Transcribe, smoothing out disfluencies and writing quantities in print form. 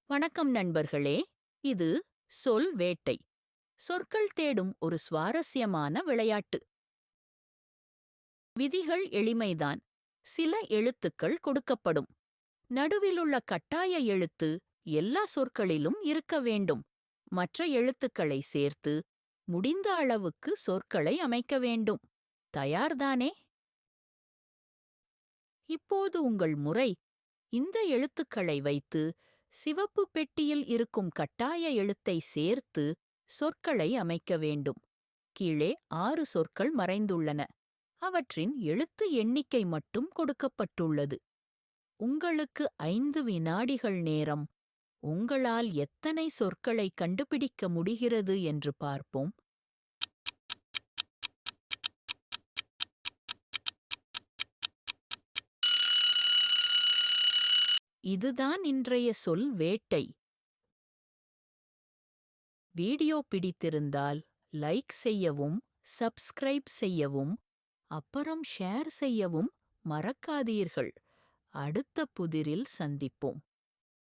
வணக்கம் நண்பர்களே. இது சொல் வேட்டை. சொற்கள் தேடும் ஒரு சுவாரஸ்யமான விளையாட்டு. விதிகள் எளிமைதான். சில எழுத்துக்கள் கொடுக்கப்படும். நடுவிலுள்ள கட்டாய எழுத்து எல்லா சொற்களிலும் இருக்க வேண்டும். மற்ற எழுத்துக்களை சேர்த்து முடிந்த அளவுக்கு சொற்களை அமைக்க வேண்டும். தயார்தானே? இப்போது உங்கள் முறை. இந்த எழுத்துக்களை வைத்து சிவப்பு பெட்டியில் இருக்கும் கட்டாய எழுத்தை சேர்த்து சொற்களை அமைக்க வேண்டும். கீழே 6 சொற்கள் மறைந்துள்ளன. அவற்றின் எழுத்து எண்ணிக்கை மட்டும் கொடுக்கப்பட்டுள்ளது. உங்களுக்கு 5 வினாடிகள் நேரம். உங்களால் எத்தனை சொற்களை கண்டுபிடிக்க முடிகிறது என்று பார்ப்போம். இதுதான் இன்றைய சொல் வேட்டை. வீடியோ பிடித்திருந்தால் லைக் செய்யவும், சப்ஸ்கிரைப் செய்யவும், அப்புறம் ஷேர் செய்யவும் மறக்காதீர்கள். அடுத்த புதிரில் சந்திப்போம்.